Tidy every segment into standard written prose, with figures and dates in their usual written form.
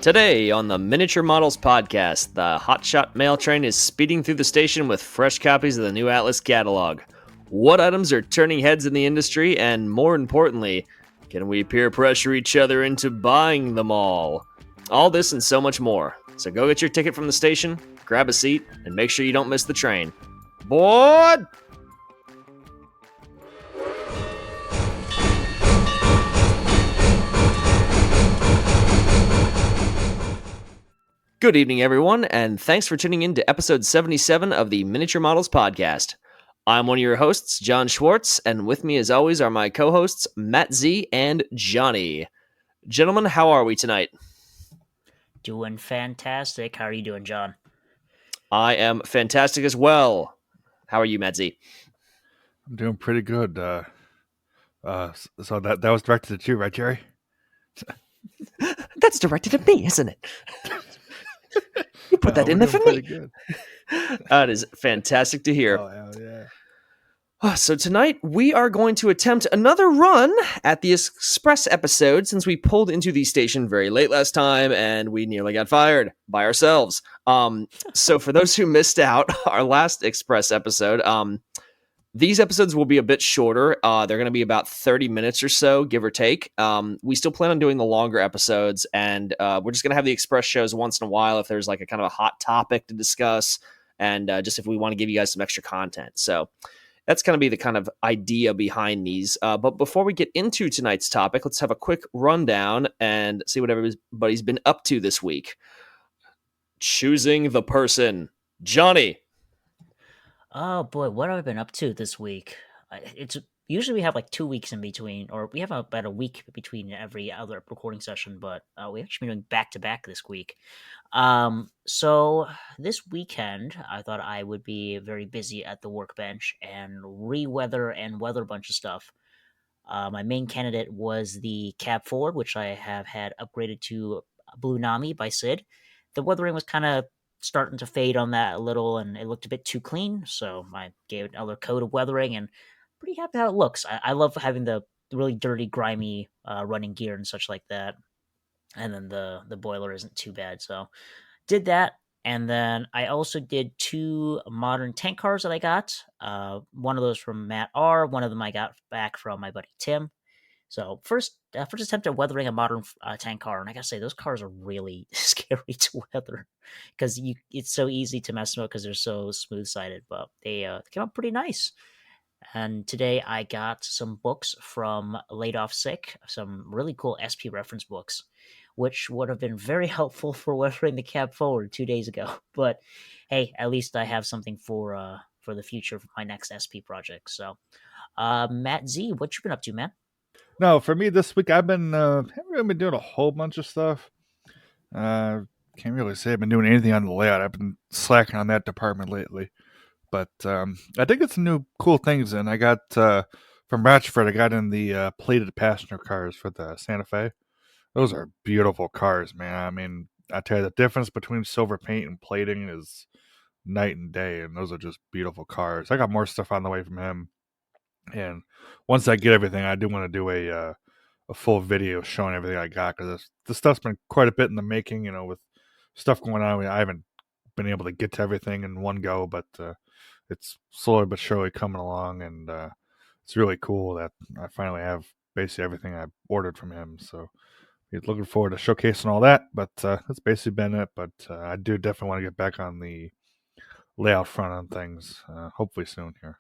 Today on the Miniature Models Podcast, the Hotshot Mail Train is speeding through the station with fresh copies of the new Atlas catalog. What items are turning heads in the industry, and more importantly, can we peer pressure each other into buying them all? All this and so much more. So go get your ticket from the station, grab a seat, and make sure you don't miss the train. Board! Good evening, everyone, and thanks for tuning in to episode 77 of the Miniature Models Podcast. I'm one of your hosts, John Schwartz, and with me, as always, are my co-hosts, Matt Z and Johnny. Gentlemen, how are we tonight? Doing fantastic. How are you doing, John? I am fantastic as well. How are you, Matt Z? I'm doing pretty good. So that was directed at you, right, Jerry? That's directed at me, isn't it? You put that in there for me. Good. That is fantastic to hear. Oh, hell yeah. So tonight we are going to attempt another run at the Express episode since we pulled into the station very late last time and we nearly got fired by ourselves. So for those who missed out our last Express episode, these episodes will be a bit shorter. They're going to be about 30 minutes or so, give or take. We still plan on doing the longer episodes, and we're just going to have the Express shows once in a while if there's like a kind of a hot topic to discuss, and just if we want to give you guys some extra content. So that's going to be the kind of idea behind these. But before we get into tonight's topic, let's have a quick rundown and see what everybody's been up to this week. Choosing the person. Johnny. Oh boy, what have I been up to this week? It's usually we have like 2 weeks in between, or we have about a week between every other recording session, but we actually been doing back to back this week. So this weekend, I thought I would be very busy at the workbench and re-weather and weather a bunch of stuff. My main candidate was the cab forward, which I have had upgraded to Blue Nami by Sid. The weathering was kind of starting to fade on that a little, and it looked a bit too clean, so I gave it another coat of weathering, and pretty happy how it looks. I love having the really dirty, grimy running gear and such like that, and then the boiler isn't too bad, so did that. And then I also did 2 modern tank cars that I got. One of those from Matt R. One of them I got back from my buddy Tim. So first attempt at weathering a modern tank car, and I gotta say those cars are really scary to weather because it's so easy to mess them up because they're so smooth sided. But they came out pretty nice. And today I got some books from Laid Off Sick, some really cool SP reference books, which would have been very helpful for weathering the cab forward 2 days ago. But hey, at least I have something for the future for my next SP project. So, Matt Z, what you been up to, man? No, for me this week, haven't really been doing a whole bunch of stuff. Can't really say I've been doing anything on the layout. I've been slacking on that department lately. But I think it's some new cool things, and I got from Ratchford. I got in the plated passenger cars for the Santa Fe. Those are beautiful cars, man. I mean, I tell you, the difference between silver paint and plating is night and day, and those are just beautiful cars. I got more stuff on the way from him, and once I get everything, I do want to do a full video showing everything I got, because this stuff's been quite a bit in the making. You know, with stuff going on, I haven't been able to get to everything in one go, but it's slowly but surely coming along, and it's really cool that I finally have basically everything I ordered from him. So looking forward to showcasing all that, but that's basically been it. But I do definitely want to get back on the layout front on things, hopefully soon here.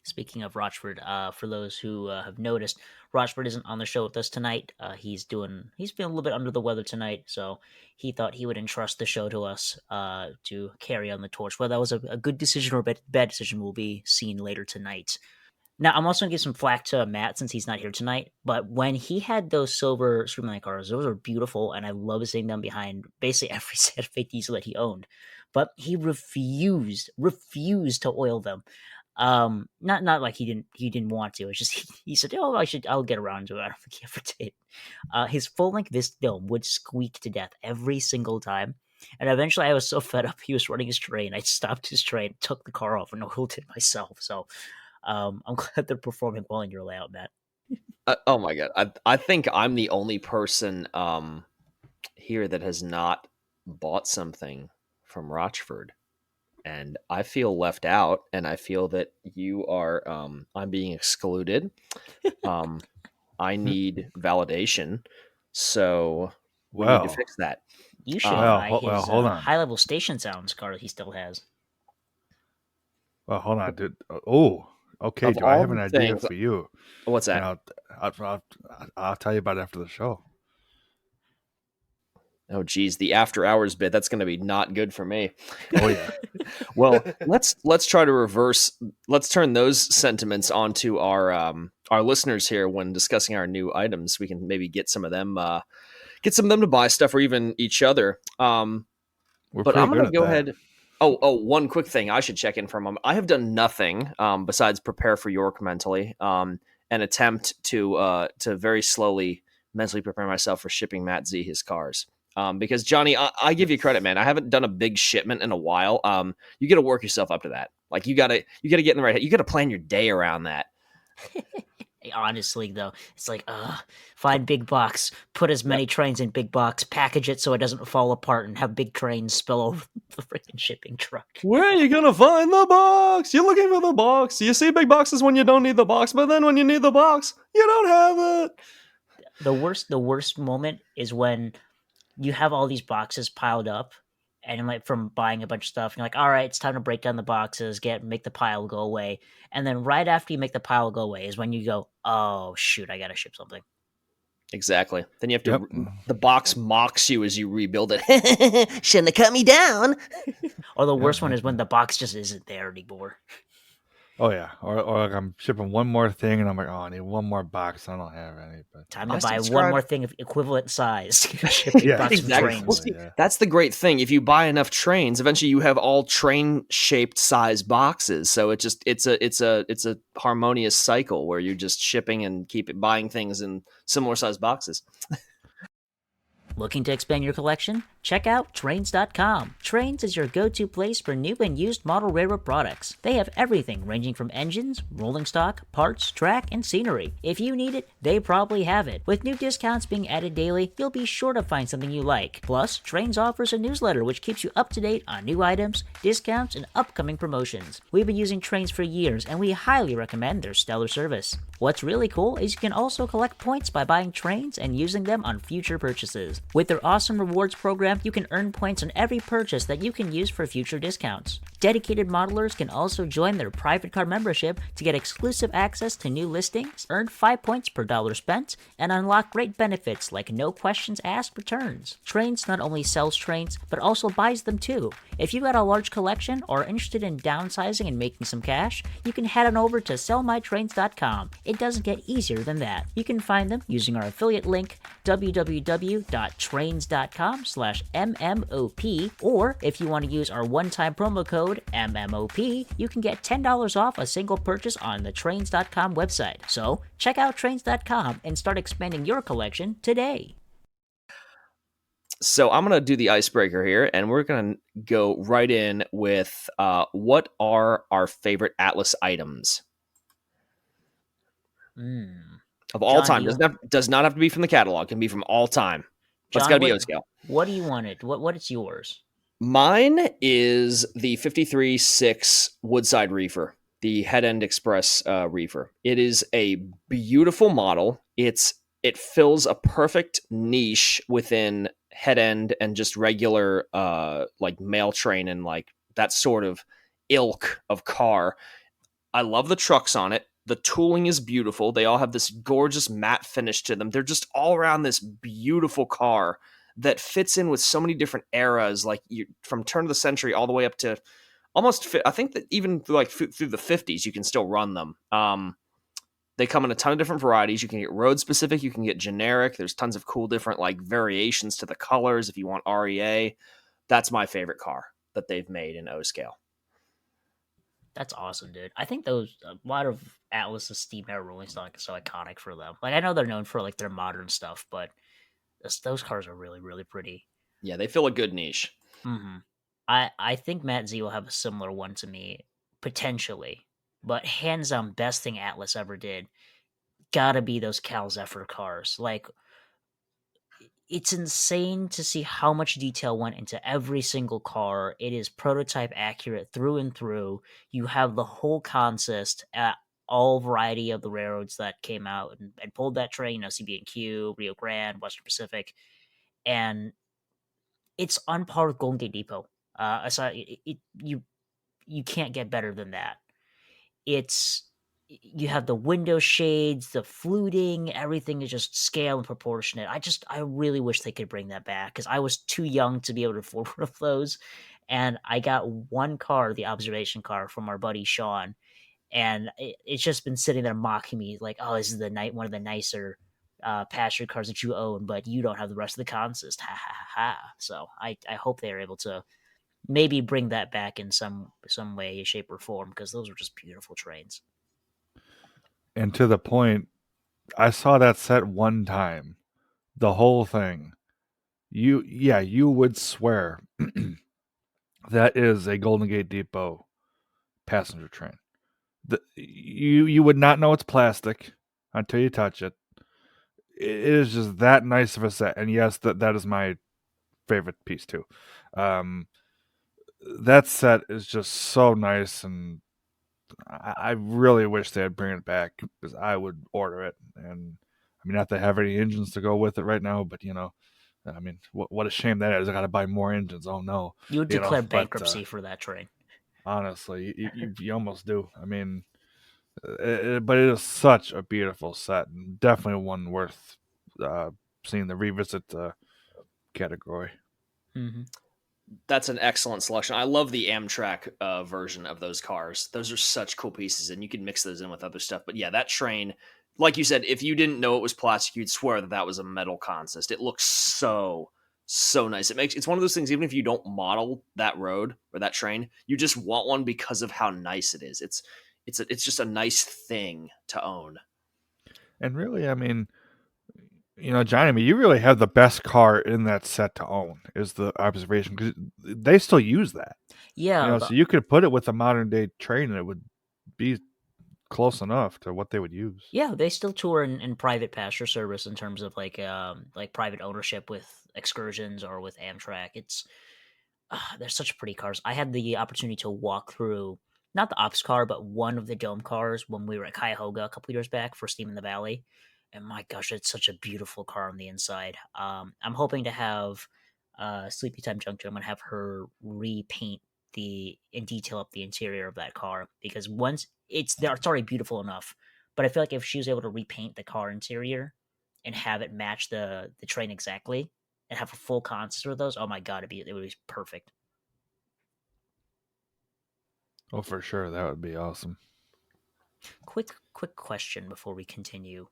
Speaking of Rochford, for those who have noticed, Rochford isn't on the show with us tonight. He's feeling a little bit under the weather tonight, so he thought he would entrust the show to us to carry on the torch. Whether that was a good decision or a bad decision will be seen later tonight. Now, I'm also going to give some flack to Matt since he's not here tonight, but when he had those silver Streamline cars, those are beautiful, and I love seeing them behind basically every Santa Fe diesel that he owned. But he refused to oil them. Not like he didn't want to. It's just he said, "Oh, I'll get around to it." I don't think he ever did. His full length Vist film would squeak to death every single time, And eventually I was so fed up he was running his train. I stopped his train, took the car off, and oiled it myself. So I'm glad they're performing well in your layout, Matt. Oh my god, I think I'm the only person here that has not bought something from Rochford, and I feel left out, and I feel that you are I'm being excluded. I need validation, so we need to Well, fix that. You should Um, buy his hold on. high-level station sounds card he still has. Well, hold on, dude. Oh, okay. of Do I all have an the idea things, for you? what's And that? I'll tell you about it after the show. Oh geez, the after hours bit, that's going to be not good for me. Oh yeah. Well, let's try to reverse. Let's turn those sentiments onto our listeners here when discussing our new items. We can maybe get some of them to buy stuff, or even each other. We're But pretty I'm good gonna at go that. ahead. Oh, one quick thing I should check in from them. I have done nothing besides prepare for York mentally, and attempt to very slowly mentally prepare myself for shipping Matt Z his cars. Because Johnny, I give you credit, man. I haven't done a big shipment in a while. You got to work yourself up to that. Like you gotta get in the right head. You got to plan your day around that. Honestly, though, it's like, find big box, put as many trains in big box, package it so it doesn't fall apart, and have big trains spill over the freaking shipping truck. Where are you gonna find the box? You're looking for the box. You see big boxes when you don't need the box, but then when you need the box, you don't have it. The worst moment is when you have all these boxes piled up, and like from buying a bunch of stuff, you're like, all right, it's time to break down the boxes, make the pile go away. And then right after you make the pile go away is when you go, oh shoot, I gotta ship something. Exactly. Then you have to. Yep. The box mocks you as you rebuild it. Shouldn't have cut me down. Or the worst one is when the box just isn't there anymore. Oh yeah. Or like I'm shipping one more thing, and I'm like, oh, I need one more box. I don't have any. But Time to I buy one subscribe- more thing of equivalent size. Shipping Yeah, box of Exactly. trains. Well, see, yeah. that's the great thing. If you buy enough trains, eventually you have all train shaped size boxes. So it's a harmonious cycle where you're just shipping and buying things in similar size boxes. Looking to expand your collection? Check out Trainz.com. Trainz is your go-to place for new and used model railroad products. They have everything ranging from engines, rolling stock, parts, track, and scenery. If you need it, they probably have it. With new discounts being added daily, you'll be sure to find something you like. Plus, Trainz offers a newsletter which keeps you up to date on new items, discounts, and upcoming promotions. We've been using Trainz for years, and we highly recommend their stellar service. What's really cool is you can also collect points by buying Trainz and using them on future purchases. With their awesome rewards program, you can earn points on every purchase that you can use for future discounts. Dedicated modelers can also join their private card membership to get exclusive access to new listings, earn 5 points per dollar spent, and unlock great benefits like no questions asked returns. Trainz not only sells trains, but also buys them too. If you got a large collection or are interested in downsizing and making some cash, you can head on over to sellmytrains.com. It doesn't get easier than that. You can find them using our affiliate link, www.trainz.com/MMOP, or if you want to use our one-time promo code MMOP, you can get $10 off a single purchase on the Trainz.com website. So check out Trainz.com and start expanding your collection today. So I'm going to do the icebreaker here, and we're going to go right in with what are our favorite Atlas items of all John, time. Does not have to be from the catalog. It can be from all time. But it's John, got to be O-scale. What do you want it? What is yours? Mine is the 53.6 Woodside Reefer, the Head End Express Reefer. It is a beautiful model. It fills a perfect niche within head end and just regular like mail train and like that sort of ilk of car. I love the trucks on it. The tooling is beautiful. They all have this gorgeous matte finish to them. They're just all around this beautiful car that fits in with so many different eras, like from turn of the century all the way up to almost, I think that even like through the 50s, you can still run them. They come in a ton of different varieties. You can get road specific, you can get generic. There's tons of cool different like variations to the colors if you want REA. That's my favorite car that they've made in O-scale. That's awesome, dude. I think a lot of Atlas's steam air rolling stock is so iconic for them. Like I know they're known for like their modern stuff, but those cars are really, really pretty. Yeah, they fill a good niche. Mm-hmm. I think Matt Z will have a similar one to me, potentially. But hands down, best thing Atlas ever did, gotta be those Cal Zephyr cars. Like, it's insane to see how much detail went into every single car. It is prototype accurate through and through. You have the whole consist at all variety of the railroads that came out and pulled that train, CB&Q, Rio Grande, Western Pacific, and it's on par with Golden Gate Depot. You can't get better than that. It's you have the window shades, the fluting, everything is just scale and proportionate. I really wish they could bring that back because I was too young to be able to afford one of those. And I got one car, the observation car from our buddy Sean, and it's just been sitting there mocking me like, "Oh, this is one of the nicer passenger cars that you own, but you don't have the rest of the consist." Ha ha ha ha. So I hope they are able to maybe bring that back in some way, shape, or form because those were just beautiful trains. And to the point, I saw that set one time, the whole thing. You would swear that is a Golden Gate Depot passenger train. You would not know it's plastic until you touch it. It is just that nice of a set, and yes, that is my favorite piece too. That set is just so nice, and I really wish they'd bring it back because I would order it. And I mean, not to have any engines to go with it right now, but I mean, what a shame that is. I got to buy more engines. Oh no, you would declare bankruptcy for that train. Honestly, you almost do. I mean, but it is such a beautiful set, and definitely one worth seeing the revisit category. Mm-hmm. That's an excellent selection. I love the Amtrak version of those cars. Those are such cool pieces, and you can mix those in with other stuff. But yeah, that train, like you said, if you didn't know it was plastic, you'd swear that was a metal consist. It looks so nice. It's one of those things. Even if you don't model that road or that train, you just want one because of how nice it is. It's just a nice thing to own. And really, I mean, Johnny, I mean, you really have the best car in that set to own, is the observation, because they still use that. Yeah. So you could put it with a modern day train and it would be close enough to what they would use. Yeah, they still tour in private passenger service in terms of like private ownership with excursions or with Amtrak. They're such pretty cars. I had the opportunity to walk through, not the ops car, but one of the dome cars when we were at Cuyahoga a couple years back for Steam in the Valley. And my gosh, it's such a beautiful car on the inside. I'm hoping to have Sleepy Time Junction. I'm going to have her repaint and detail up the interior of that car because once it's already beautiful enough. But I feel like if she was able to repaint the car interior and have it match the train exactly and have a full consist with those, oh my god, it would be perfect. Oh, for sure, that would be awesome. Quick question before we continue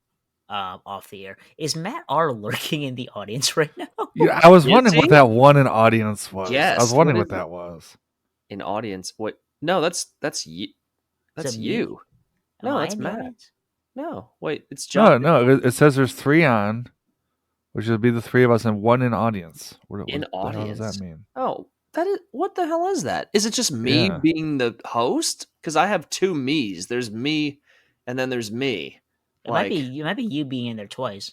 off the air. Is Matt R lurking in the audience right now? Yeah, I was wondering what that one in audience was. Yes, I was wondering what that was. In audience, what? No, that's you. That's you. No, that's Matt. Audience? No, wait, it's John. No, it says there's 3 on, which would be the 3 of us, and 1 in audience. What in audience? What does that mean? Oh, what the hell is that? Is it just me being the host? Because I have 2 me's. There's me, and then there's me. It might be you being in there twice.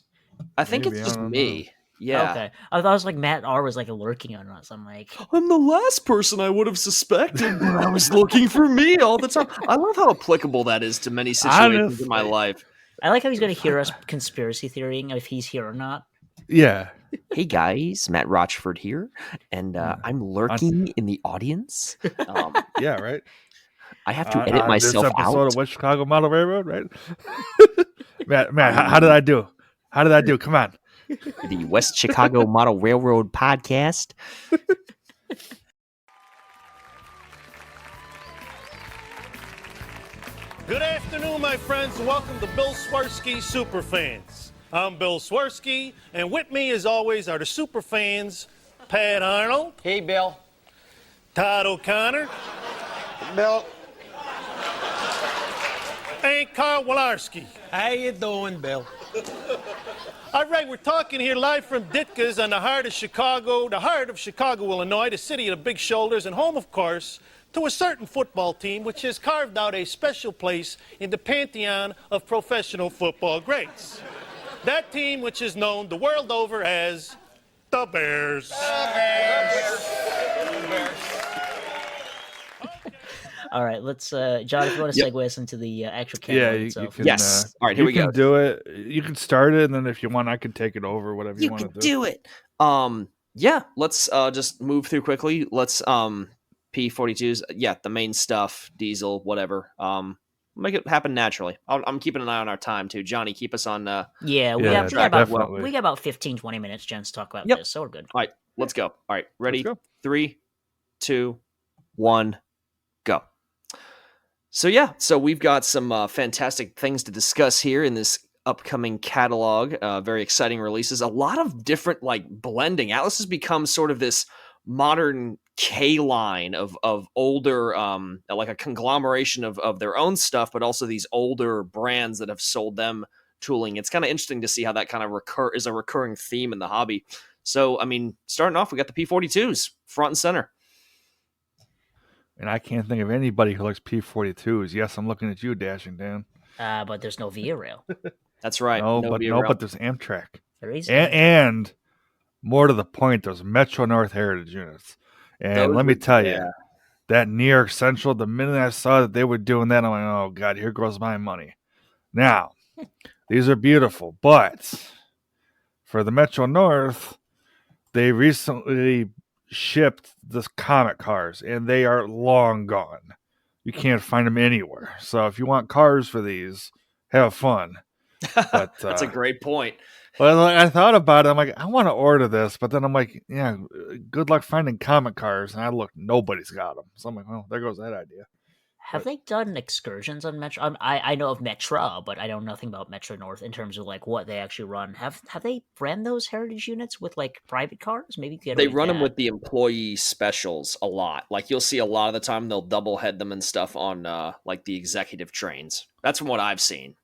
I think it's just me. Yeah. Okay. I thought it was like Matt R was like lurking on us. I'm like, I'm the last person I would have suspected, but I was looking for me all the time. I love how applicable that is to many situations in my life. I like how he's going to hear us conspiracy theorying if he's here or not. Yeah. Hey guys, Matt Rochford here, and I'm lurking in the audience. Yeah, right. I have to edit myself this episode out. Of West Chicago Model Railroad, right? Matt, how did I do? How did I do? Come on. The West Chicago Model Railroad podcast. Good afternoon, my friends. Welcome to Bill Swirsky Superfans. I'm Bill Swirsky, and with me, as always, are the Superfans, Pat Arnold. Hey, Bill. Todd O'Connor. Bill. And Carl Walarski. How you doing, Bill? All right, we're talking here live from Ditka's on the heart of Chicago, Illinois, the city of the big shoulders, and home, of course, to a certain football team which has carved out a special place in the pantheon of professional football greats. That team which is known the world over as the Bears. All right, let's, John, if you want to segue us into the actual Yeah, catalog you itself. can. Yes. All right, here we go. You can do it. You can start it, and then if you want, I can take it over. Whatever you want to do. do it. Yeah. Let's just move through quickly. Let's P42s. Yeah, the main stuff, diesel, whatever. Make it happen naturally. I'm keeping an eye on our time too. Johnny, keep us on. Yeah, we Yeah, got definitely. about 15, 20 minutes, Jen, to talk about Yep. this, so we're good. All right, let's go. All right, ready? Let's go. 3, 2, 1, go. So we've got some fantastic things to discuss here in this upcoming catalog. Very exciting releases. A lot of different blending. Atlas has become sort of this modern K line of older, like a conglomeration of their own stuff, but also these older brands that have sold them tooling. It's kind of interesting to see how that kind of is a recurring theme in the hobby. So, I mean, starting off, we got the P42s front and center. And I can't think of anybody who likes P42s. Yes, I'm looking at you, Dashing Dan. But there's no Via Rail. That's right. But there's Amtrak. There is. And more to the point, those Metro North Heritage units. And let me tell you, that New York Central, the minute I saw that they were doing that, I'm like, oh, God, here goes my money. Now, these are beautiful, but for the Metro North, they recently shipped the Comet cars, and they are long gone. You can't find them anywhere. So if you want cars for these, have fun. But that's a great point. Well, I thought about it. I'm like, I want to order this, but then I'm like, yeah, good luck finding Comet cars. And I look, nobody's got them. So I'm like, well, there goes that idea. Have they done excursions on Metro? I know of Metro, but I know nothing about Metro North in terms of what they actually run. Have they ran those heritage units with private cars? Maybe they run them with the employee specials a lot. You'll see a lot of the time they'll double head them and stuff on the executive trains. That's from what I've seen.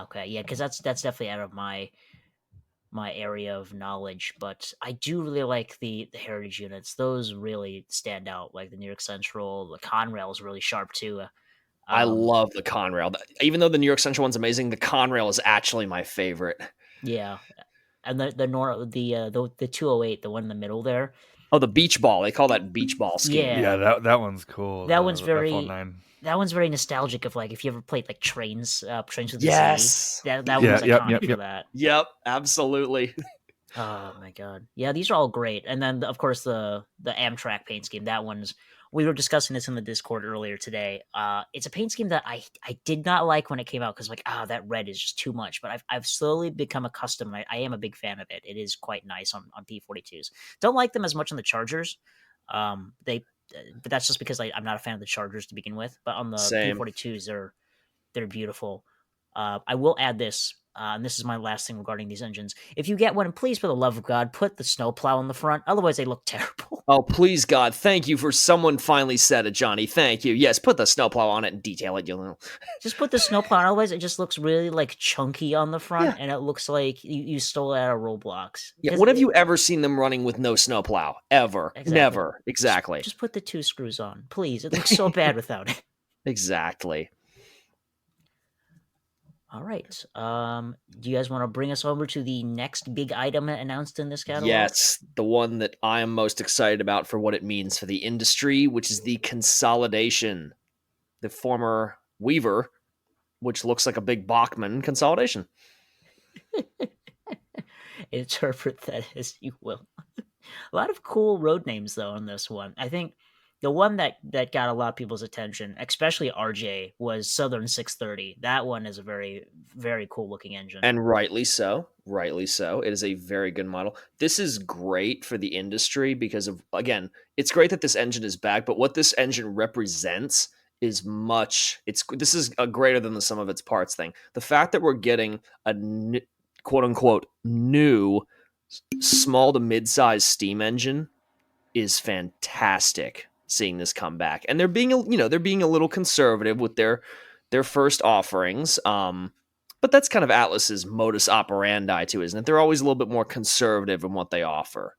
Okay, yeah, because that's definitely out of my area of knowledge, but I do really like the heritage units. Those really stand out, like the New York Central. The Conrail is really sharp too. I love the Conrail. Even though the New York Central one's amazing, the Conrail is actually my favorite. Yeah, and the 208, the one in the middle there. Oh, the beach ball. They call that beach ball scheme. Yeah, that one's cool. That one's very nostalgic of if you ever played Trainz with the yes. CD. That one's iconic for that. Yep, absolutely. Oh my god. Yeah, these are all great. And then of course the Amtrak paint scheme. That one's, we were discussing this in the Discord earlier today. It's a paint scheme that I did not like when it came out because that red is just too much. But I've slowly become accustomed. I am a big fan of it. It is quite nice on P42s. Don't like them as much on the Chargers. But that's just because I'm not a fan of the Chargers to begin with. But on the P42s, they're beautiful. I will add this, and this is my last thing regarding these engines. If you get one, please, for the love of God, put the snowplow on the front. Otherwise, they look terrible. Oh, please, God. Thank you for someone finally said it, Johnny. Thank you. Yes, put the snowplow on it and detail it. Just put the snowplow on. Otherwise, it just looks really chunky on the front, and it looks like you stole it out of Roblox. Yeah, when have you ever seen them running with no snowplow? Ever. Exactly. Never. Exactly. Just put the 2 screws on. Please. It looks so bad without it. Exactly. All right. Do you guys want to bring us over to the next big item announced in this catalog? Yes, the one that I am most excited about for what it means for the industry, which is the consolidation. The former Weaver, which looks like a big Bachmann consolidation. Interpret that as you will. A lot of cool road names, though, on this one. I think the one that got a lot of people's attention, especially RJ, was Southern 630. That one is a very, very cool looking engine. And rightly so. Rightly so. It is a very good model. This is great for the industry because of, again, it's great that this engine is back, but what this engine represents is this is a greater than the sum of its parts thing. The fact that we're getting a quote unquote new small to mid-size steam engine is fantastic. Seeing this come back, and they're being a little conservative with their first offerings. But that's kind of Atlas's modus operandi too, isn't it? They're always a little bit more conservative in what they offer.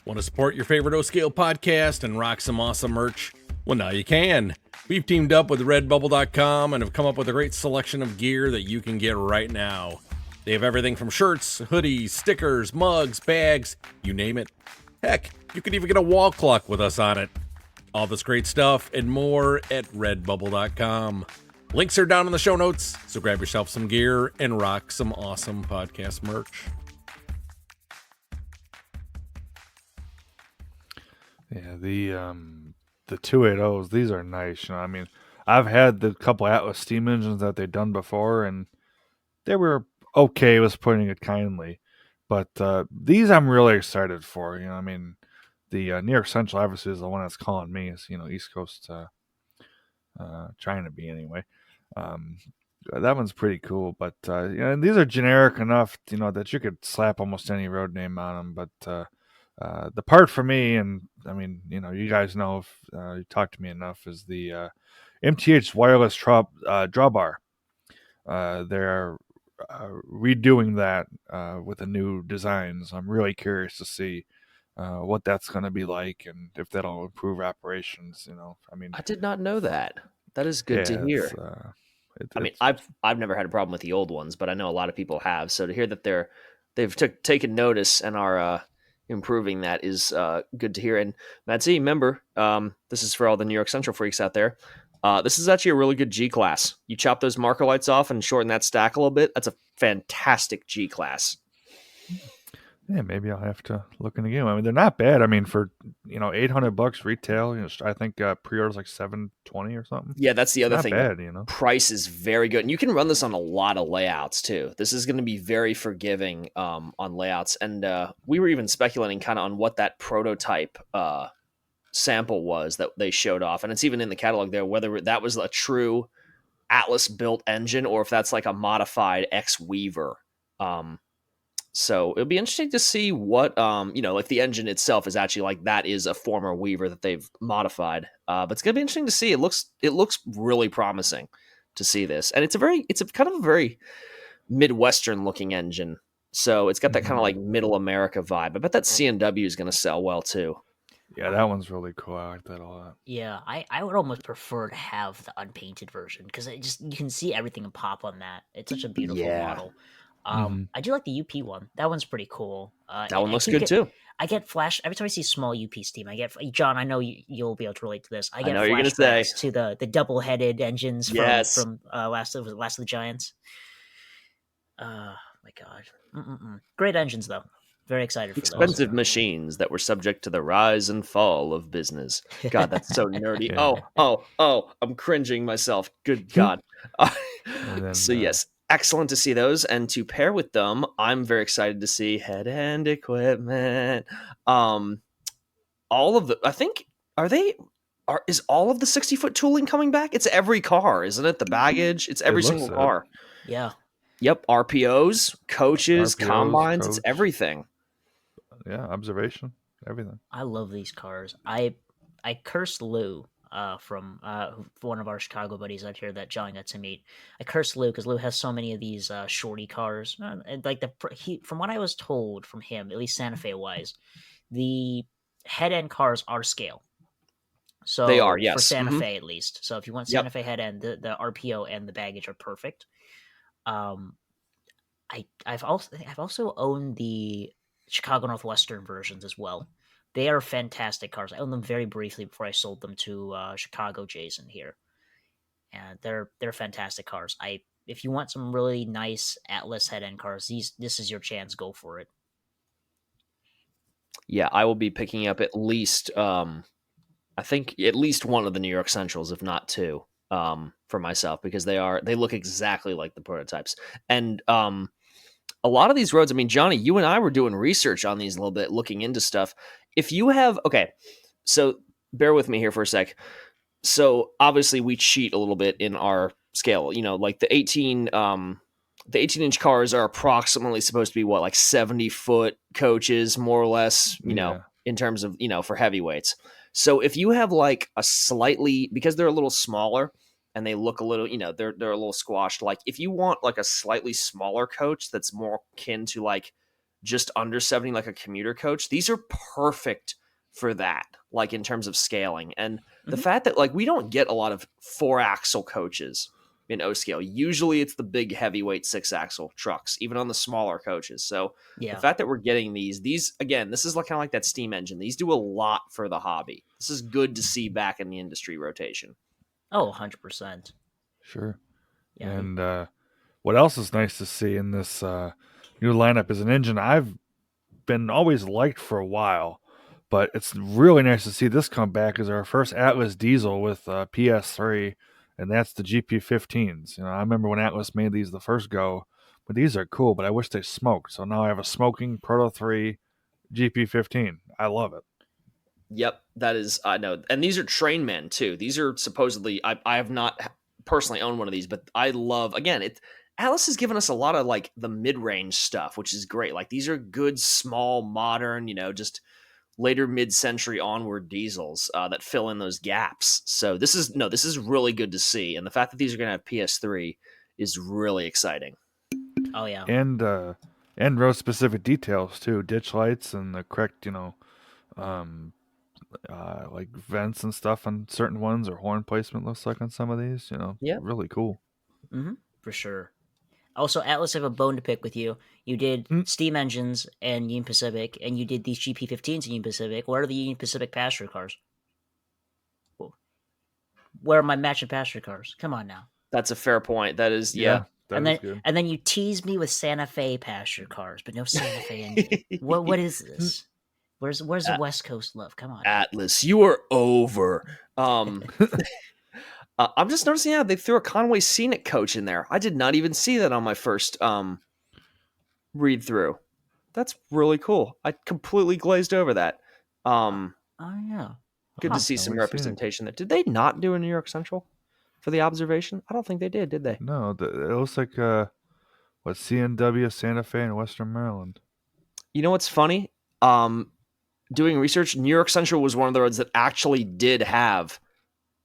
Want to support your favorite O-Scale podcast and rock some awesome merch? Well, now you can. We've teamed up with Redbubble.com and have come up with a great selection of gear that you can get right now. They have everything from shirts, hoodies, stickers, mugs, bags, you name it. Heck, you could even get a wall clock with us on it. All this great stuff and more at Redbubble.com. Links are down in the show notes, so grab yourself some gear and rock some awesome podcast merch. Yeah, the 280s, these are nice. I mean, I've had the couple Atlas steam engines that they've done before, and they were okay, was putting it kindly. But these I'm really excited for. I mean, the New York Central obviously is the one that's calling me. It's, East Coast trying to be anyway. That one's pretty cool. But, and these are generic enough, that you could slap almost any road name on them. But the part for me, and I mean, you guys know if you talk to me enough, is the MTH wireless drawbar. They're redoing that with a new design, so I'm really curious to see what that's going to be like and if that'll improve operations. I mean, I did not know that. That is good to hear. I mean, I've never had a problem with the old ones, but I know a lot of people have. So to hear that they've taken notice and are improving that is good to hear. And Matsy, remember, this is for all the New York Central freaks out there. This is actually a really good G class. You chop those marker lights off and shorten that stack a little bit. That's a fantastic G class. Yeah, maybe I'll have to look in again. I mean, they're not bad. I mean, for $800 retail, I think pre-order's like $720 or something. Yeah, that's the other thing. Bad, Price is very good, and you can run this on a lot of layouts too. This is going to be very forgiving on layouts, and we were even speculating kind of on what that prototype sample was that they showed off, and it's even in the catalog there, whether that was a true Atlas built engine or if that's like a modified X Weaver. So it'll be interesting to see what, like the engine itself is actually like that is a former Weaver that they've modified. But it's gonna be interesting to see. It looks really promising to see this, and it's a kind of a very Midwestern looking engine. So it's got that kind of like Middle America vibe. I bet that C&W is gonna sell well too. Yeah, that one's really cool. I like that a lot. Yeah, I would almost prefer to have the unpainted version because you can see everything pop on that. It's such a beautiful model. I do like the UP one. That one's pretty cool. That one looks good too. I get flash every time I see small UP steam. I get John. I know you'll be able to relate to this. I get flashbacks to the double-headed engines from Last of the Giants. Oh my god, great engines though. Very excited for those. Expensive machines that were subject to the rise and fall of business. God, that's so nerdy. Oh, I'm cringing myself. Good God. So yes. Excellent to see those, and to pair with them, I'm very excited to see head end equipment. All of the, I think, is all of the 60-foot tooling coming back? It's every car, isn't it? The baggage, it's every single car. Yeah. Yep. RPOs, coaches, combines, it's everything. Yeah, observation, everything. I love these cars. I cursed Lou. From one of our Chicago buddies out here that John got to meet. I cursed Lou because Lou has so many of these shorty cars. From what I was told from him, at least Santa Fe wise, the head end cars are scale. So they are, yes, for Santa Fe at least. So if you want Santa Fe head end, the RPO and the baggage are perfect. I've also owned the Chicago Northwestern versions as well. They are fantastic cars. I owned them very briefly before I sold them to Chicago Jason here, and they're fantastic cars. If you want some really nice Atlas head end cars, this is your chance. Go for it. Yeah, I will be picking up at least I think at least one of the New York Centrals, if not two, for myself, because they look exactly like the prototypes. And a lot of these roads, I mean, Johnny, you and I were doing research on these a little bit, looking into stuff. If you have, okay, so bear with me here for a sec. So obviously we cheat a little bit in our scale, like the 18-inch cars are approximately supposed to be like 70-foot coaches, more or less, in terms of, for heavyweights. So if you have like a slightly, because they're a little smaller and they look a little, they're a little squashed. Like if you want like a slightly smaller coach that's more akin to like just under 70, like a commuter coach, these are perfect for that, like in terms of scaling. And the fact that like we don't get a lot of 4-axle coaches in O scale. Usually it's the big heavyweight 6-axle trucks, even on the smaller coaches. So the fact that we're getting these again, this is like kind of like that steam engine. These do a lot for the hobby. This is good to see back in the industry rotation. Oh, 100%. Sure. Yeah. And what else is nice to see in this new lineup is an engine I've been always liked for a while, but it's really nice to see this come back as our first Atlas diesel with PS3, and that's the GP15s. I remember when Atlas made these the first go, but these are cool, but I wish they smoked. So now I have a smoking Proto 3 GP15. I love it. Yep, that is, I know. And these are Trainmen too. These are supposedly, I have not personally owned one of these, but I love, again, Atlas has given us a lot of like the mid-range stuff, which is great. Like these are good, small, modern, just later mid-century onward diesels that fill in those gaps. So this is really good to see. And the fact that these are going to have PS3 is really exciting. Oh yeah. And road specific details too, ditch lights and the correct, like vents and stuff on certain ones, or horn placement looks like on some of these, really cool. For sure. Also, Atlas, I have a bone to pick with you. You did steam engines and Union Pacific, and you did these GP15s in Union Pacific. Where are the Union Pacific passenger cars? Where are my matching passenger cars? Come on now. That's a fair point. That is, yeah. Good. And then you teased me with Santa Fe passenger cars, but no Santa Fe engine. What is this? Where's the West Coast love? Come on, Atlas, you are over. I'm just noticing, they threw a Conway Scenic coach in there. I did not even see that on my first read through. That's really cool. I completely glazed over that. Oh yeah, good to see some representation there. Did they not do a New York Central for the observation? I don't think they did they? No, it looks like CNW, Santa Fe, and Western Maryland. You know what's funny? Doing research, New York Central was one of the roads that actually did have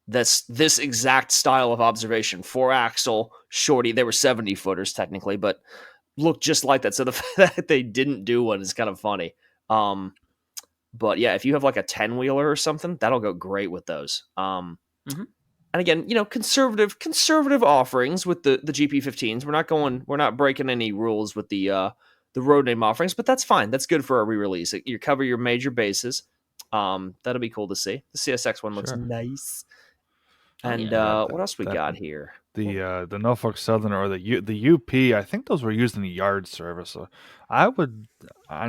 this exact style of observation. 4-axle, shorty. They were 70 footers technically, but looked just like that. So the fact that they didn't do one is kind of funny. But yeah, if you have like a 10-wheeler or something, that'll go great with those. And again, conservative offerings with the GP15s. We're not breaking any rules with the road name offerings, but that's fine. That's good for a re-release. You cover your major bases. That'll be cool to see. The CSX one looks nice. And what else we got here? The Norfolk Southern or the UP. I think those were used in the yard service. So I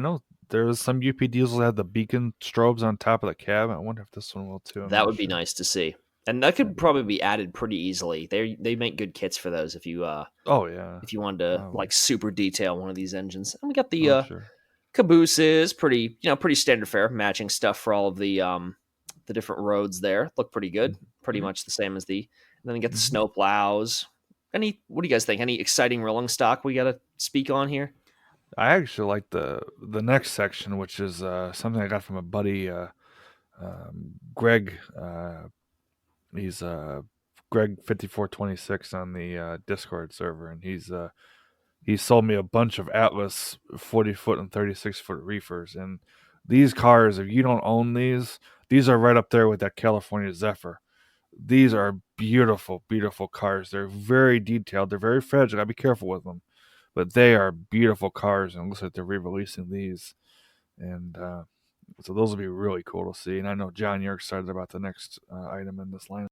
know there was some UP diesels that had the beacon strobes on top of the cab. I wonder if this one will too. That would be nice to see. And that could probably be added pretty easily. They make good kits for those if you if you wanted to like super detail one of these engines. And we got the cabooses, pretty standard fare, matching stuff for all of the different roads there. Look pretty good. Pretty much the same as and then we get the snow plows. What do you guys think? Any exciting rolling stock we got to speak on here? I actually like the next section, which is something I got from a buddy, Greg. He's Greg 5426 on the Discord server, and he sold me a bunch of Atlas 40-foot and 36-foot reefers. And these cars, if you don't own these are right up there with that California Zephyr. These are beautiful, beautiful cars. They're very detailed. They're very fragile. Gotta be careful with them. But they are beautiful cars, and it looks like they're re-releasing these. And so those will be really cool to see. And I know, John, you're excited about the next item in this lineup.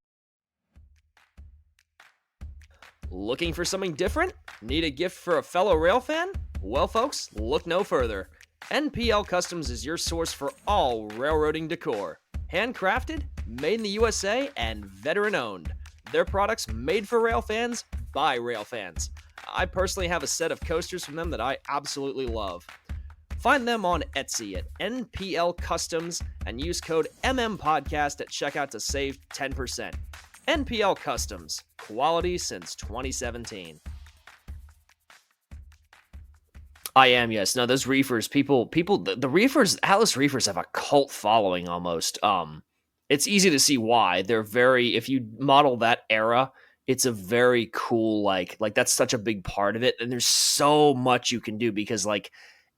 Looking for something different? Need a gift for a fellow rail fan? Well, folks, look no further. NPL Customs is your source for all railroading decor. Handcrafted, made in the USA, and veteran-owned. Their products made for rail fans, by rail fans. I personally have a set of coasters from them that I absolutely love. Find them on Etsy at NPL Customs and use code MMPodcast at checkout to save 10%. NPL Customs, quality since 2017. I am, yes. No, those reefers, the reefers, Atlas reefers have a cult following almost. It's easy to see why. They're very, if you model that era it's a very cool, like that's such a big part of it. And there's so much you can do because like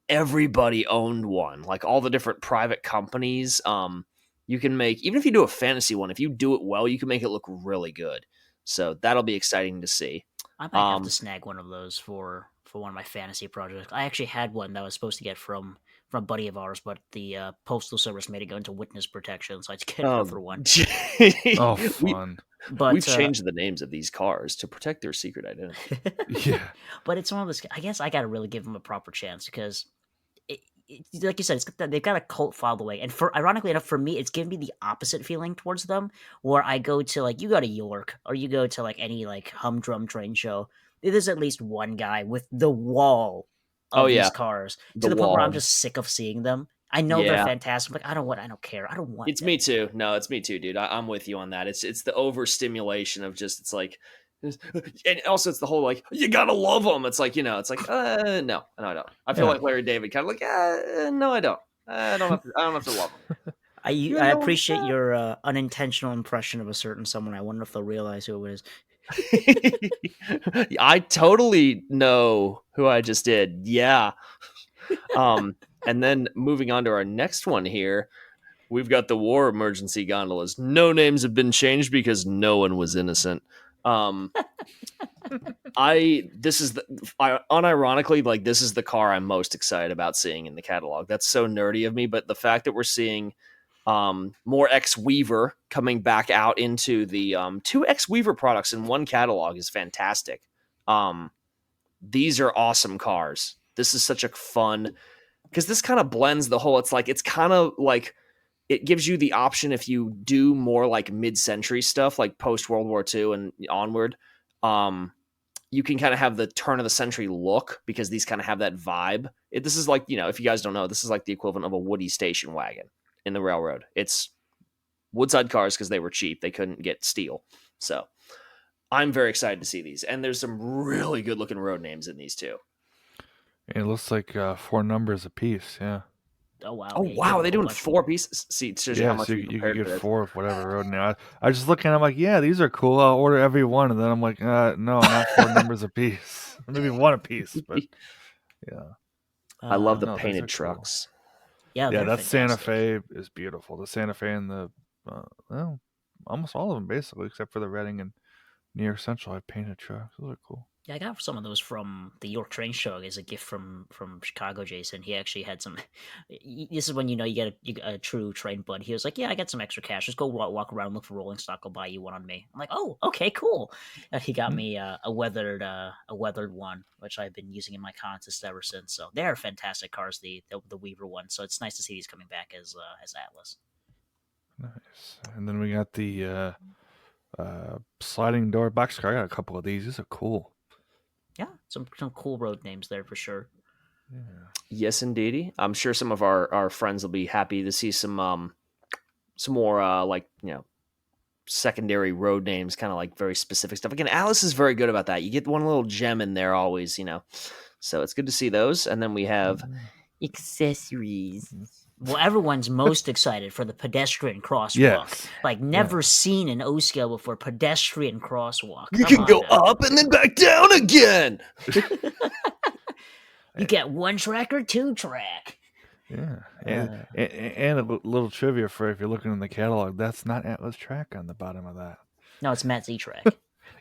everybody owned one, like all the different private companies. You can make, even if you do a fantasy one, if you do it well, you can make it look really good. So that'll be exciting to see. I might have to snag one of those for one of my fantasy projects. I actually had one that I was supposed to get from a buddy of ours, but the postal service made it go into witness protection, so I had to get another one. Oh, fun. But we've changed the names of these cars to protect their secret identity. Yeah. But it's one of those. I guess I got to really give them a proper chance because, like you said, they've got a cult following, and ironically enough, for me, it's given me the opposite feeling towards them. Where I go to like, you go to York or you go to like any like humdrum train show, there's at least one guy with the wall of these cars to the point where I'm just sick of seeing them. I know they're fantastic. I'm like, I don't care. I don't want. It's me too. No, it's me too, dude. I'm with you on that. It's the overstimulation of just, it's like, and also it's the whole like, you gotta love them. It's like, it's like, no, I don't. I feel like Larry David, kind of like, no, I don't. I don't have to love them. I appreciate your unintentional impression of a certain someone. I wonder if they'll realize who it is. I totally know who I just did. Yeah. And then moving on to our next one here, we've got the war emergency gondolas. No names have been changed because no one was innocent. Unironically, like this is the car I'm most excited about seeing in the catalog. That's so nerdy of me, but the fact that we're seeing more X-Weaver coming back out into the 2 X-Weaver products in one catalog is fantastic. These are awesome cars. This is such a fun, because this kind of blends the whole, it's kind of like it gives you the option if you do more like mid-century stuff, like post-World War II and onward, you can kind of have the turn of the century look because these kind of have that vibe. This is like, if you guys don't know, this is like the equivalent of a Woody station wagon in the railroad. It's Woodside cars because they were cheap. They couldn't get steel. So I'm very excited to see these. And there's some really good looking road names in these too. It looks like 4 numbers a piece. Yeah. Oh wow! Oh wow! They're doing 4 pieces. See, it shows you how much so you can get 4 of whatever road name. I was just looking. I'm like, yeah, these are cool. I'll order every one, and then I'm like, no, not 4 numbers a piece. Maybe 1 a piece, but yeah. I love the painted trucks. Cool. Yeah, that Santa Fe is beautiful. The Santa Fe and the almost all of them basically, except for the Reading and New York Central, have painted trucks. Those are cool. Yeah, I got some of those from the York Train Show as a gift from Chicago. Jason, he actually had some. This is when you get a true train bud. He was like, "Yeah, I got some extra cash. Just go walk around, look for rolling stock. I'll buy you one on me." I'm like, "Oh, okay, cool." And he got me a weathered one, which I've been using in my contest ever since. So they are fantastic cars, the Weaver one. So it's nice to see these coming back as Atlas. Nice. And then we got the sliding door boxcar. I got a couple of these. These are cool. Yeah, some cool road names there for sure. Yeah. Yes, indeedy. I'm sure some of our friends will be happy to see some more secondary road names, kind of like very specific stuff. Again, Alice is very good about that. You get one little gem in there always, So it's good to see those. And then we have accessories. Well, everyone's most excited for the pedestrian crosswalk. Yes. Like never seen an O-scale before. Pedestrian crosswalk. You can go up and then back down again. You get 1 track or 2 track. Yeah. And a little trivia for if you're looking in the catalog, that's not Atlas track on the bottom of that. No, it's Matt Z track.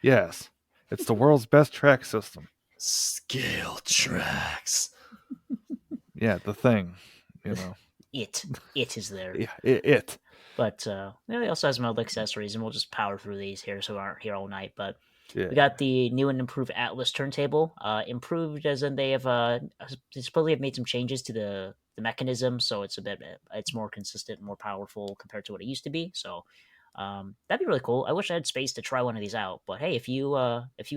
Yes. It's the world's best track system. Scale tracks. Yeah, the thing, It is there. Yeah, it. But they also have some other accessories, and we'll just power through these here so we aren't here all night. But Yeah. we got the new and improved Atlas turntable. Improved as in they supposedly have made some changes to the mechanism, so it's more consistent, more powerful compared to what it used to be. So that'd be really cool. I wish I had space to try one of these out. But hey, if you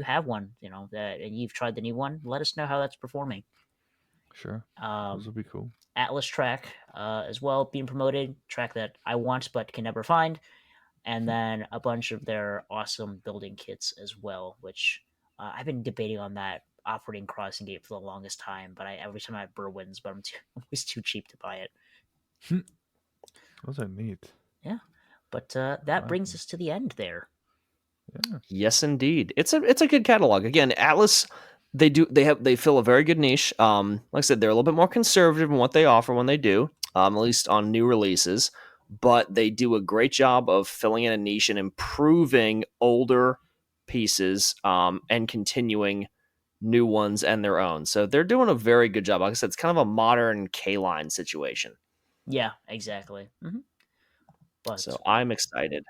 have one, and you've tried the new one, let us know how that's performing. Sure. Those would be cool. Atlas track as well being promoted, track that I want but can never find, and then a bunch of their awesome building kits as well, which I've been debating on that operating crossing gate for the longest time, but every time I have Berwins, but I'm always too cheap to buy it. Those are neat. Yeah, but that brings us to the end there. Yes, indeed. It's a good catalog. Again, Atlas, they fill a very good niche. Like I said, they're a little bit more conservative in what they offer when they do, at least on new releases. But they do a great job of filling in a niche and improving older pieces, and continuing new ones and their own. So they're doing a very good job. Like I said, it's kind of a modern K-line situation. Yeah, exactly. But So I'm excited.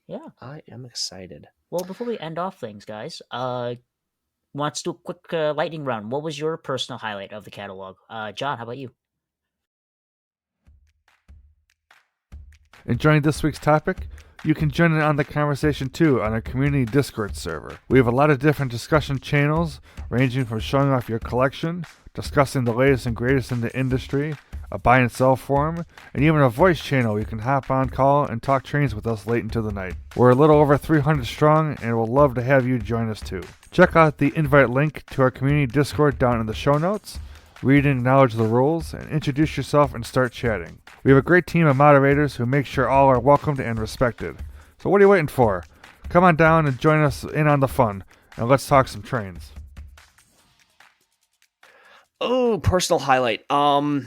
yeah, I am excited. well, before we end off things, guys, wants to do a quick lightning round. What was your personal highlight of the catalog? John, how about you? Enjoying this week's topic? You can join in on the conversation too on our community Discord server. We have a lot of different discussion channels, ranging from showing off your collection, discussing the latest and greatest in the industry, a buy and sell forum, and even a voice channel you can hop on call and talk Trainz with us late into the night. We're a little over 300 strong and we'll love to have you join us too. Check out the invite link to our community Discord down in the show notes. Read and acknowledge the rules, and introduce yourself and start chatting. We have a great team of moderators who make sure all are welcomed and respected. So what are you waiting for? Come on down and join us in on the fun, and let's talk some Trainz. Oh, personal highlight. I'm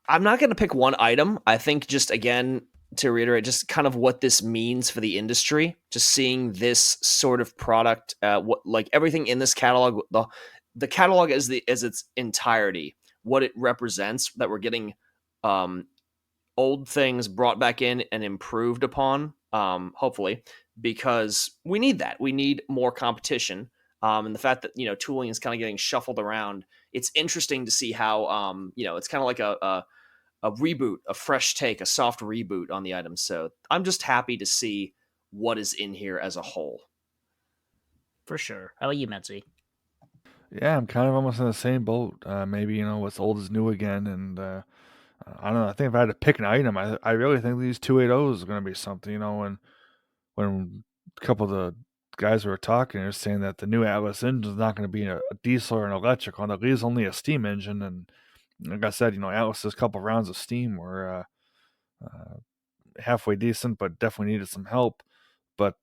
not going to pick one item. I think just, again, to reiterate, just kind of what this means for the industry. Just seeing this sort of product, what like everything in this catalog, the catalog as its entirety, what it represents, that we're getting old things brought back in and improved upon, hopefully, because we need that. We need more competition. And the fact that, tooling is kind of getting shuffled around, it's interesting to see how, it's kind of like a reboot, a fresh take, a soft reboot on the items. So I'm just happy to see what is in here as a whole. For sure. How about you, Metzi? Yeah, I'm kind of almost in the same boat. Maybe, what's old is new again, and I don't know. I think if I had to pick an item, I really think these 280s is going to be something. When a couple of the guys were talking, they're saying that the new Atlas engine is not going to be a diesel or an electric one. It is only a steam engine, and like I said, Atlas's couple rounds of steam were halfway decent, but definitely needed some help. But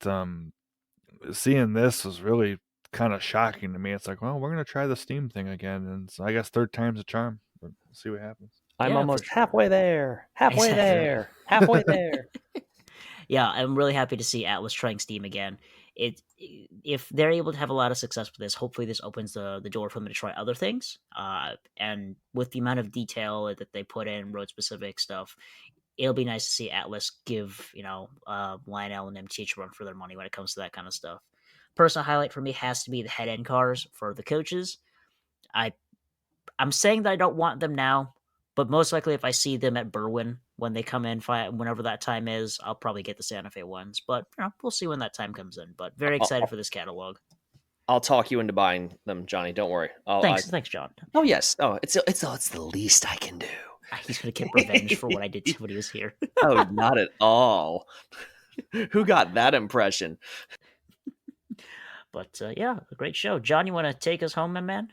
seeing this was really kind of shocking to me. It's like, well, we're going to try the steam thing again, and so I guess third time's a charm. We'll see what happens. I'm almost halfway there. Halfway there. Halfway there. Yeah, I'm really happy to see Atlas trying Steam again. If they're able to have a lot of success with this, hopefully this opens the door for them to try other things. And with the amount of detail that they put in, road specific stuff, it'll be nice to see Atlas give Lionel and MTH a run for their money when it comes to that kind of stuff. Personal highlight for me has to be the head end cars for the coaches. I'm saying that I don't want them now, but most likely if I see them at Berwyn when they come in, whenever that time is, I'll probably get the Santa Fe ones. But we'll see when that time comes in. But very excited for this catalog. I'll talk you into buying them, Johnny. Don't worry. Thanks, John. Oh yes. Oh, it's the least I can do. He's gonna get revenge for what I did when he was here. Oh, not at all. Who got that impression? But yeah, a great show. John, you want to take us home, my man?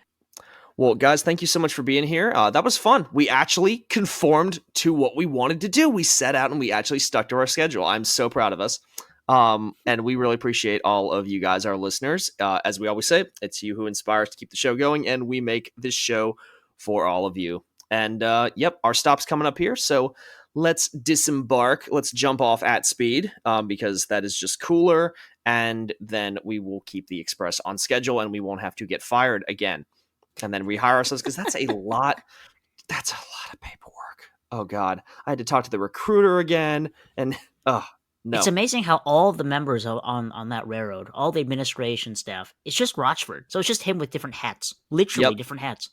Well, guys, thank you so much for being here. That was fun. We actually conformed to what we wanted to do. We set out and we actually stuck to our schedule. I'm so proud of us. And we really appreciate all of you guys, our listeners. As we always say, it's you who inspires to keep the show going, and we make this show for all of you. And yep, our stop's coming up here. So let's disembark. Let's jump off at speed because that is just cooler. And then we will keep the Express on schedule and we won't have to get fired again. And then rehire ourselves, because that's a lot. That's a lot of paperwork. Oh God, I had to talk to the recruiter again, and no. It's amazing how all the members on that railroad, all the administration staff, it's just Rochford. So it's just him with different hats, literally different hats.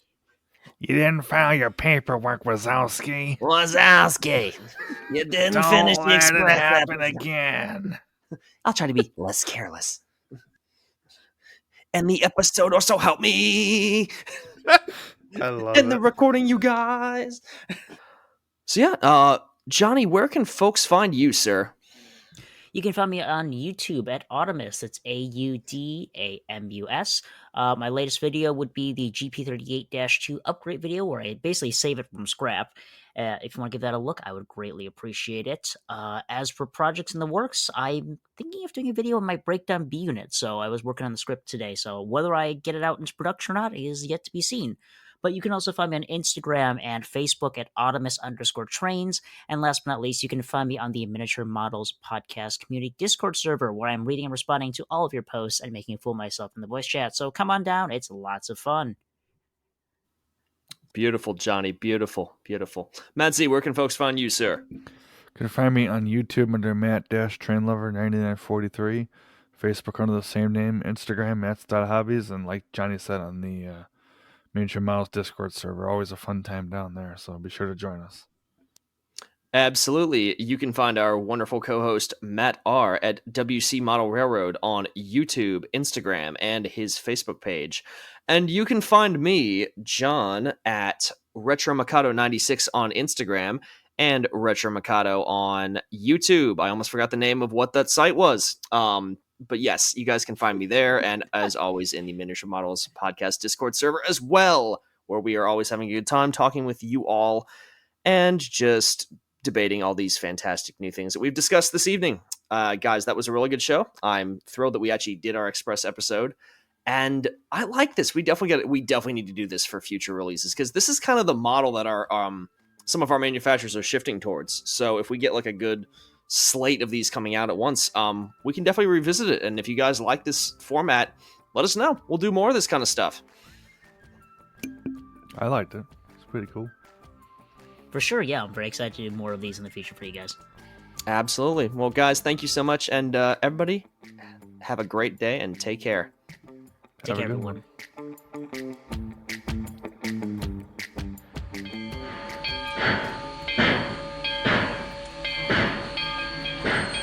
You didn't file your paperwork, Wazowski. Wazowski, you didn't finish the Express. Don't let it happen again. I'll try to be less careless. And the episode, or so help me. I love and the recording, you guys. So yeah, Johnny, where can folks find you, sir? You can find me on YouTube at Audamus. It's AUDAMUS. My latest video would be the GP38-2 upgrade video, where I basically save it from scrap. If you want to give that a look, I would greatly appreciate it. As for projects in the works, I'm thinking of doing a video on my breakdown B unit. So I was working on the script today. So whether I get it out into production or not is yet to be seen. But you can also find me on Instagram and Facebook at Audimus_Trainz. And last but not least, you can find me on the Miniature Models Podcast Community Discord server, where I'm reading and responding to all of your posts and making a fool of myself in the voice chat. So come on down. It's lots of fun. Beautiful, Johnny. Beautiful, beautiful. Matt Z, where can folks find you, sir? You can find me on YouTube under Matt-Trainlover9943, Facebook under the same name, Instagram Matt's.hobbies, and like Johnny said, on the Miniature Models Discord server. Always a fun time down there, so be sure to join us. Absolutely. You can find our wonderful co-host Matt R at WC Model Railroad on YouTube, Instagram, and his Facebook page. And you can find me, John, at RetroMikado96 on Instagram and RetroMikado on YouTube. I almost forgot the name of what that site was. But yes, you guys can find me there. And as always, in the Miniature Models Podcast Discord server as well, where we are always having a good time talking with you all and just debating all these fantastic new things that we've discussed this evening. Guys, that was a really good show. I'm thrilled that we actually did our Express episode. And I like this. We definitely need to do this for future releases, because this is kind of the model that our some of our manufacturers are shifting towards. So if we get like a good slate of these coming out at once, we can definitely revisit it. And if you guys like this format, let us know. We'll do more of this kind of stuff. I liked it. It's pretty cool. For sure, yeah. I'm very excited to do more of these in the future for you guys. Absolutely. Well, guys, thank you so much. And everybody, have a great day and take care. Take care, Have a good everyone. one.